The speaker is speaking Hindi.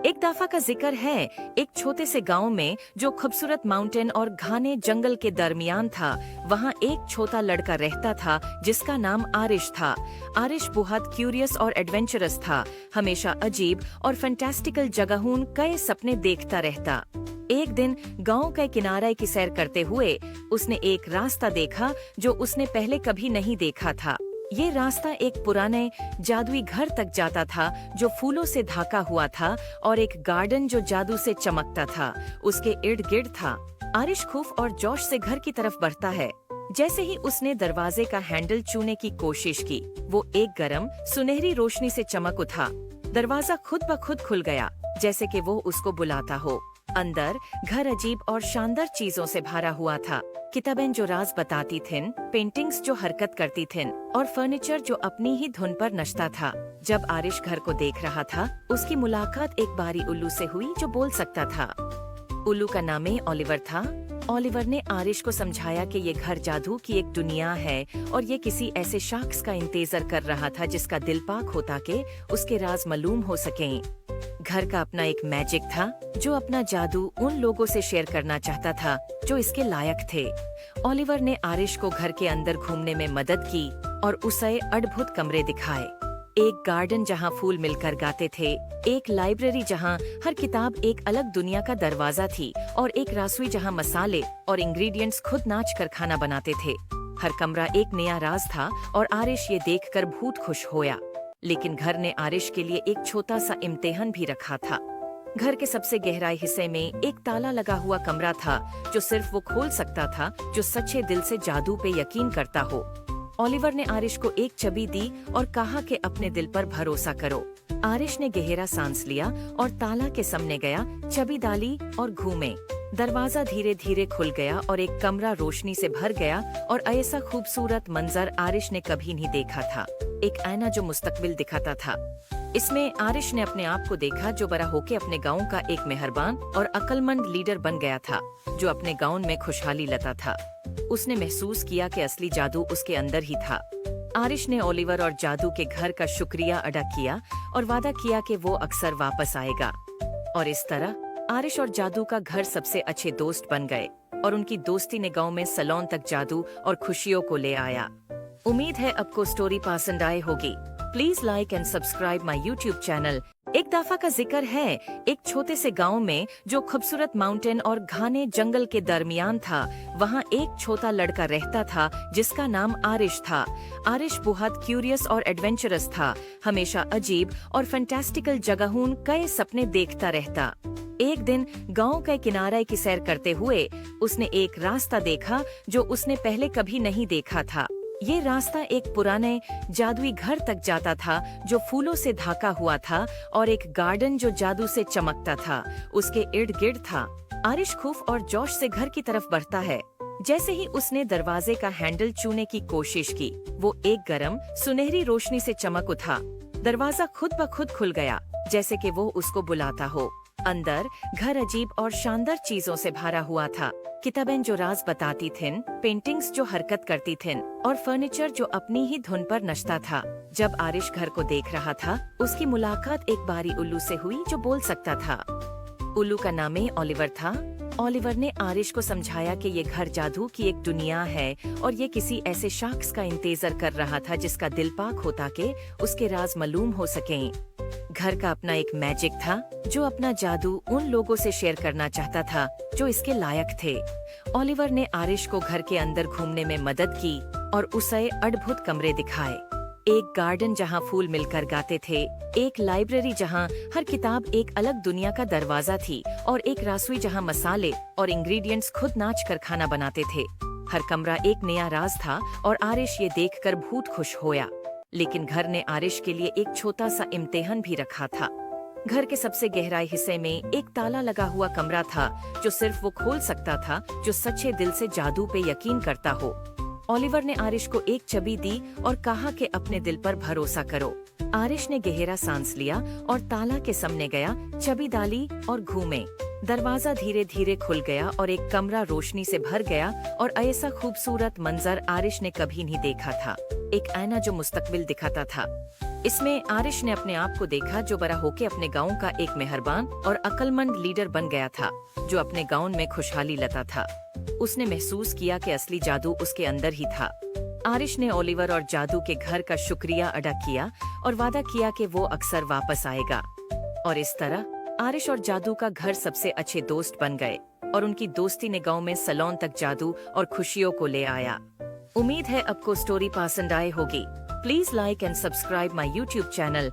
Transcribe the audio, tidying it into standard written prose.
एक दफा का जिक्र है, एक छोटे से गांव में जो खूबसूरत माउंटेन और घने जंगल के दरमियान था, वहां एक छोटा लड़का रहता था जिसका नाम आरिश था। आरिश बहुत क्यूरियस और एडवेंचरस था, हमेशा अजीब और फैंटास्टिकल जगहों कई सपने देखता रहता। एक दिन गांव के किनारे की सैर करते हुए उसने एक रास्ता देखा जो उसने पहले कभी नहीं देखा था। ये रास्ता एक पुराने जादुई घर तक जाता था जो फूलों से ढका हुआ था और एक गार्डन जो जादू से चमकता था उसके इर्द गिर्द था। आरिश खूफ और जोश से घर की तरफ बढ़ता है। जैसे ही उसने दरवाजे का हैंडल छूने की कोशिश की, वो एक गरम सुनहरी रोशनी से चमक उठा। दरवाजा खुद ब खुद खुल गया, जैसे कि वो उसको बुलाता हो। अंदर घर अजीब और शानदार चीजों से भरा हुआ था। किताबें जो राज बताती थीं, पेंटिंग्स जो हरकत करती थीं और फर्नीचर जो अपनी ही धुन पर नचता था। जब आरिश घर को देख रहा था, उसकी मुलाकात एक बारी उल्लू से हुई जो बोल सकता था। उल्लू का नाम ओलिवर था। ओलिवर ने आरिश को समझाया कि ये घर जादू की एक दुनिया है और ये किसी ऐसे शख्स का इंतजार कर रहा था जिसका दिल पाक होता के उसके राज मालूम हो सकें। घर का अपना एक मैजिक था जो अपना जादू उन लोगों से शेयर करना चाहता था जो इसके लायक थे। ओलिवर ने आरिश को घर के अंदर घूमने में मदद की और उसे अद्भुत कमरे दिखाए। एक गार्डन जहां फूल मिलकर गाते थे, एक लाइब्रेरी जहां हर किताब एक अलग दुनिया का दरवाजा थी और एक रसोई जहां मसाले और इंग्रेडिएंट्स खुद नाच कर खाना बनाते थे। हर कमरा एक नया राज था और आरिश ये देखकर बहुत खुश होया। लेकिन घर ने आरिश के लिए एक छोटा सा इम्तिहान भी रखा था। घर के सबसे गहराई हिस्से में एक ताला लगा हुआ कमरा था जो सिर्फ वो खोल सकता था जो सच्चे दिल से जादू पे यकीन करता हो। ओलिवर ने आरिश को एक चाबी दी और कहा कि अपने दिल पर भरोसा करो। आरिश ने गहरा सांस लिया और ताला के सामने गया, चाबी डाली और घूमे। दरवाजा धीरे धीरे खुल गया और एक कमरा रोशनी से भर गया और ऐसा खूबसूरत मंजर आरिश ने कभी नहीं देखा था। एक आईना जो मुस्तकबिल दिखाता था। इसमें आरिश ने अपने आप को देखा जो बड़ा होके अपने गांव का एक मेहरबान और अक्लमंद लीडर बन गया था जो अपने गांव में खुशहाली लाता था। उसने महसूस किया कि असली जादू उसके अंदर ही था। आरिश ने ओलिवर और जादू के घर का शुक्रिया अदा किया और वादा किया कि वो अक्सर वापस आएगा। और इस तरह आरिश और जादू का घर सबसे अच्छे दोस्त बन गए और उनकी दोस्ती ने गांव में सैलून तक जादू और खुशियों को ले आया। उम्मीद है आपको स्टोरी पसंद आई होगी। Please like and subscribe my YouTube channel. एक दफा का जिक्र है, एक छोटे से गांव में जो खूबसूरत माउंटेन और घने जंगल के दरमियान था, वहां एक छोटा लड़का रहता था जिसका नाम आरिश था। आरिश बहुत क्यूरियस और एडवेंचरस था, हमेशा अजीब और फैंटास्टिकल जगहों कई सपने देखता रहता। एक दिन गांव के किनारे की सैर करते हुए उसने एक रास्ता देखा जो उसने पहले कभी नहीं देखा था। ये रास्ता एक पुराने जादुई घर तक जाता था जो फूलों से ढका हुआ था और एक गार्डन जो जादू से चमकता था उसके इर्द गिर्द था। आरिश खूफ और जोश से घर की तरफ बढ़ता है। जैसे ही उसने दरवाजे का हैंडल छूने की कोशिश की, वो एक गरम सुनहरी रोशनी से चमक उठा। दरवाजा खुद ब खुद खुल गया, जैसे कि वो उसको बुलाता हो। अंदर घर अजीब और शानदार चीजों से भरा हुआ था। किताबें जो राज बताती थीं, पेंटिंग्स जो हरकत करती थीं और फर्नीचर जो अपनी ही धुन पर नचता था। जब आरिश घर को देख रहा था, उसकी मुलाकात एक बारी उल्लू से हुई जो बोल सकता था। उल्लू का नाम ओलिवर था। ओलिवर ने आरिश को समझाया कि ये घर जादू की एक दुनिया है और ये किसी ऐसे शख्स का इंतजार कर रहा था जिसका दिल पाक होता के उसके राज मालूम हो सकें। घर का अपना एक मैजिक था जो अपना जादू उन लोगों से शेयर करना चाहता था जो इसके लायक थे। ओलिवर ने आरिश को घर के अंदर घूमने में मदद की और उसे अद्भुत कमरे दिखाए। एक गार्डन जहां फूल मिलकर गाते थे, एक लाइब्रेरी जहां हर किताब एक अलग दुनिया का दरवाजा थी और एक रसोई जहां मसाले और इंग्रेडिएंट्स खुद नाच कर खाना बनाते थे। हर कमरा एक नया राज था और आरिश ये देखकर बहुत खुश होया। लेकिन घर ने आरिश के लिए एक छोटा सा इम्तिहान भी रखा था। घर के सबसे गहराई हिस्से में एक ताला लगा हुआ कमरा था जो सिर्फ वो खोल सकता था जो सच्चे दिल से जादू पे यकीन करता हो। ओलिवर ने आरिश को एक चाबी दी और कहा कि अपने दिल पर भरोसा करो। आरिश ने गहरा सांस लिया और ताला के सामने गया, चाबी डाली और घूमे। दरवाजा धीरे धीरे खुल गया और एक कमरा रोशनी से भर गया और ऐसा खूबसूरत मंजर आरिश ने कभी नहीं देखा था। एक आईना जो मुस्तकबिल दिखाता था। इसमें आरिश ने अपने आप को देखा जो बड़ा होके अपने गांव का एक मेहरबान और अक्लमंद लीडर बन गया था, जो अपने गांव में खुशहाली लाता था। उसने महसूस किया कि असली जादू उसके अंदर ही था। आरिश ने ओलिवर और जादू के घर का शुक्रिया अदा किया और वादा किया कि वो अक्सर वापस आएगा। और इस तरह आरिश और जादू का घर सबसे अच्छे दोस्त बन गए और उनकी दोस्ती ने गांव में सलोन तक जादू और खुशियों को ले आया। उम्मीद है आपको स्टोरी पसंद आए होगी। Please like and subscribe my YouTube channel